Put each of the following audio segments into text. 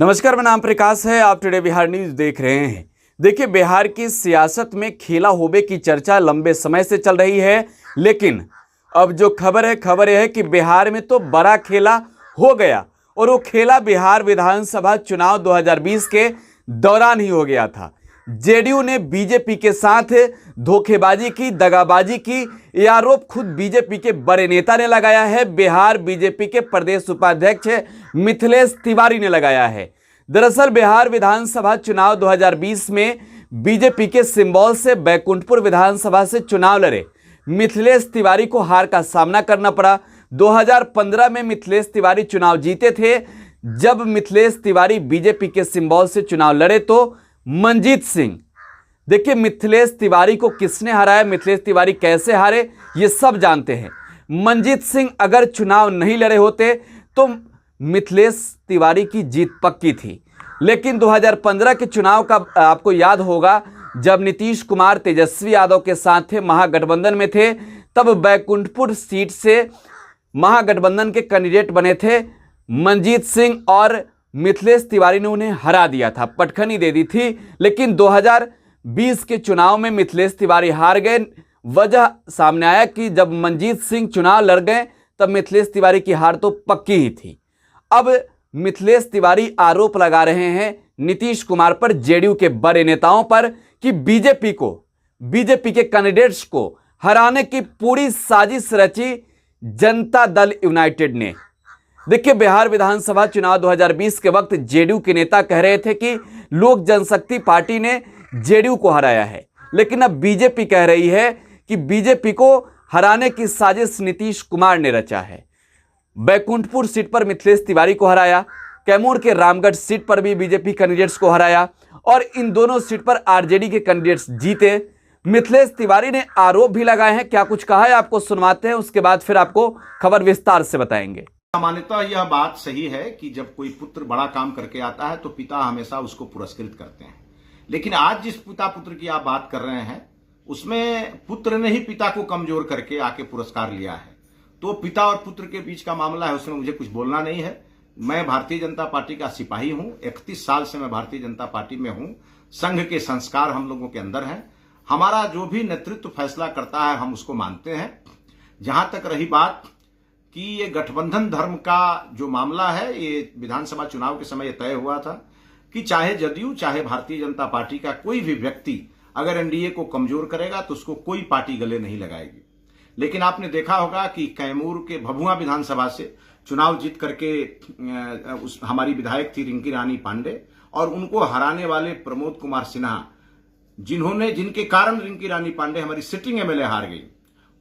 नमस्कार, मेरा नाम प्रकाश है। आप टुडे बिहार न्यूज देख रहे हैं। देखिए, बिहार की सियासत में खेला होबे की चर्चा लंबे समय से चल रही है, लेकिन अब जो खबर यह है कि बिहार में तो बड़ा खेला हो गया और वो खेला बिहार विधानसभा चुनाव 2020 के दौरान ही हो गया था। जेडीयू ने बीजेपी के साथ धोखेबाजी की, दगाबाजी की, यह आरोप खुद बीजेपी के बड़े नेता ने लगाया है। बिहार बीजेपी के प्रदेश उपाध्यक्ष मिथिलेश तिवारी ने लगाया है। दरअसल बिहार विधानसभा चुनाव 2020 में बीजेपी के सिंबल से बैकुंठपुर विधानसभा से चुनाव लड़े मिथिलेश तिवारी को हार का सामना करना पड़ा। 2015 में मिथिलेश तिवारी चुनाव जीते थे। जब मिथिलेश तिवारी बीजेपी के सिंबल से चुनाव लड़े तो मंजीत सिंह, देखिए मिथिलेश तिवारी को किसने हराया, मिथिलेश तिवारी कैसे हारे, ये सब जानते हैं। मंजीत सिंह अगर चुनाव नहीं लड़े होते तो मिथिलेश तिवारी की जीत पक्की थी। लेकिन 2015 के चुनाव का आपको याद होगा, जब नीतीश कुमार तेजस्वी यादव के साथ थे, महागठबंधन में थे, तब बैकुंठपुर सीट से महागठबंधन के कैंडिडेट बने थे मंजीत सिंह और मिथिलेश तिवारी ने उन्हें हरा दिया था, पटखनी दे दी थी। लेकिन 2020 के चुनाव में मिथिलेश तिवारी हार गए। वजह सामने आया कि जब मंजीत सिंह चुनाव लड़ गए तब मिथिलेश तिवारी की हार तो पक्की ही थी। अब मिथिलेश तिवारी आरोप लगा रहे हैं नीतीश कुमार पर, जेडीयू के बड़े नेताओं पर, कि बीजेपी के कैंडिडेट्स को हराने की पूरी साजिश रची जनता दल यूनाइटेड ने। देखिए, बिहार विधानसभा चुनाव 2020 के वक्त जेडीयू के नेता कह रहे थे कि लोक जनशक्ति पार्टी ने जेडीयू को हराया है, लेकिन अब बीजेपी कह रही है कि बीजेपी को हराने की साजिश नीतीश कुमार ने रचा है। बैकुंठपुर सीट पर मिथिलेश तिवारी को हराया, कैमूर के रामगढ़ सीट पर भी बीजेपी कैंडिडेट्स को हराया और इन दोनों सीट पर आरजेडी के कैंडिडेट्स जीते। मिथिलेश तिवारी ने आरोप भी लगाए हैं। क्या कुछ कहा है आपको सुनवाते हैं, उसके बाद फिर आपको खबर विस्तार से बताएंगे। सामान्यतः यह बात सही है कि जब कोई पुत्र बड़ा काम करके आता है तो पिता हमेशा उसको पुरस्कृत करते हैं। लेकिन आज जिस पिता पुत्र की आप बात कर रहे हैं, उसमें पुत्र ने ही पिता को कमजोर करके आके पुरस्कार लिया है। तो पिता और पुत्र के बीच का मामला है, उसमें मुझे कुछ बोलना नहीं है। मैं भारतीय जनता पार्टी का सिपाही हूं, 31 साल से मैं भारतीय जनता पार्टी में हूं। संघ के संस्कार हम लोगों के अंदर हैं। हमारा जो भी नेतृत्व फैसला करता है हम उसको मानते हैं। जहां तक रही बात कि ये गठबंधन धर्म का जो मामला है, ये विधानसभा चुनाव के समय तय हुआ था कि चाहे जदयू चाहे भारतीय जनता पार्टी का कोई भी व्यक्ति अगर एनडीए को कमजोर करेगा तो उसको कोई पार्टी गले नहीं लगाएगी। लेकिन आपने देखा होगा कि कैमूर के भभुआ विधानसभा से चुनाव जीत करके हमारी विधायक थी रिंकी रानी पांडे, और उनको हराने वाले प्रमोद कुमार सिन्हा, जिनके कारण रिंकी रानी पांडे हमारी सिटिंग एमएलए हार गई,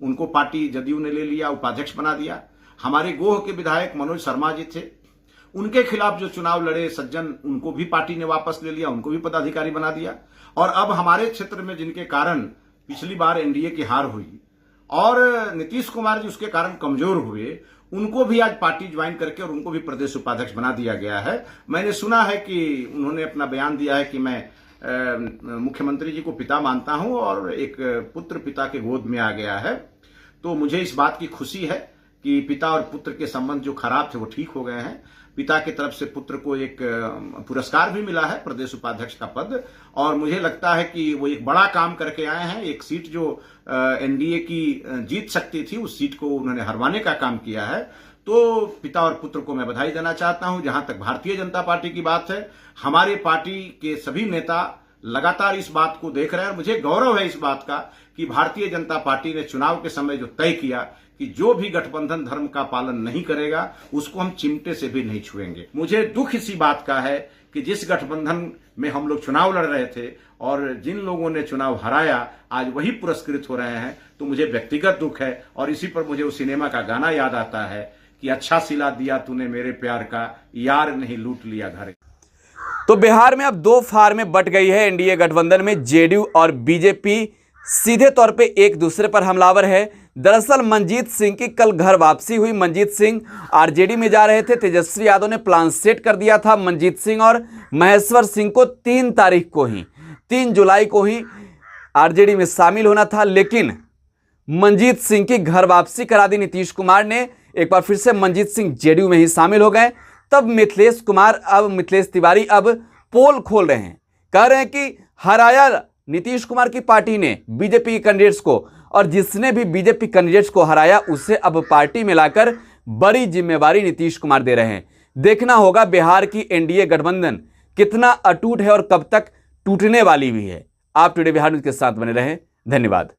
उनको पार्टी जदयू ने ले लिया, उपाध्यक्ष बना दिया। हमारे गोह के विधायक मनोज शर्मा जी थे, उनके खिलाफ जो चुनाव लड़े सज्जन, उनको भी पार्टी ने वापस ले लिया, उनको भी पदाधिकारी बना दिया। और अब हमारे क्षेत्र में जिनके कारण पिछली बार एनडीए की हार हुई और नीतीश कुमार जी उसके कारण कमजोर हुए, उनको भी आज पार्टी ज्वाइन करके और उनको भी प्रदेश उपाध्यक्ष बना दिया गया है। मैंने सुना है कि उन्होंने अपना बयान दिया है कि मैं मुख्यमंत्री जी को पिता मानता हूं और एक पुत्र पिता के गोद में आ गया है। तो मुझे इस बात की खुशी है कि पिता और पुत्र के संबंध जो खराब थे वो ठीक हो गए हैं। पिता की तरफ से पुत्र को एक पुरस्कार भी मिला है, प्रदेश उपाध्यक्ष का पद, और मुझे लगता है कि वो एक बड़ा काम करके आए हैं। एक सीट जो एनडीए की जीत सकती थी, उस सीट को उन्होंने हरवाने का काम किया है। तो पिता और पुत्र को मैं बधाई देना चाहता हूं। जहां तक भारतीय जनता पार्टी की बात है, हमारे पार्टी के सभी नेता लगातार इस बात को देख रहे हैं और मुझे गौरव है इस बात का कि भारतीय जनता पार्टी ने चुनाव के समय जो तय किया कि जो भी गठबंधन धर्म का पालन नहीं करेगा उसको हम चिमटे से भी नहीं छुएंगे। मुझे दुख इसी बात का है कि जिस गठबंधन में हम लोग चुनाव लड़ रहे थे और जिन लोगों ने चुनाव हराया आज वही पुरस्कृत हो रहे हैं, तो मुझे व्यक्तिगत दुख है। और इसी पर मुझे उस सिनेमा का गाना याद आता है कि अच्छा सिला दिया तूने मेरे प्यार का, यार नहीं लूट लिया घर। तो बिहार में अब दो फार में बट गई है एनडीए गठबंधन में। जेडीयू और बीजेपी सीधे तौर पे एक दूसरे पर हमलावर है। दरअसल मंजीत सिंह की कल घर वापसी हुई। मंजीत सिंह आरजेडी में जा रहे थे। तेजस्वी यादव ने प्लान सेट कर दिया था मंजीत सिंह और महेश्वर सिंह को 3 जुलाई को ही आरजेडी में शामिल होना था, लेकिन मंजीत सिंह की घर वापसी करा दी नीतीश कुमार ने। एक बार फिर से मंजीत सिंह जेडीयू में ही शामिल हो गए। तब मिथिलेश तिवारी अब पोल खोल रहे हैं, कह रहे हैं कि हराया नीतीश कुमार की पार्टी ने बीजेपी कैंडिडेट्स को, और जिसने भी बीजेपी कैंडिडेट्स को हराया उसे अब पार्टी में लाकर बड़ी जिम्मेवारी नीतीश कुमार दे रहे हैं। देखना होगा बिहार की एनडीए गठबंधन कितना अटूट है और कब तक टूटने वाली भी है। आप टुडे बिहार न्यूज के साथ बने रहें। धन्यवाद।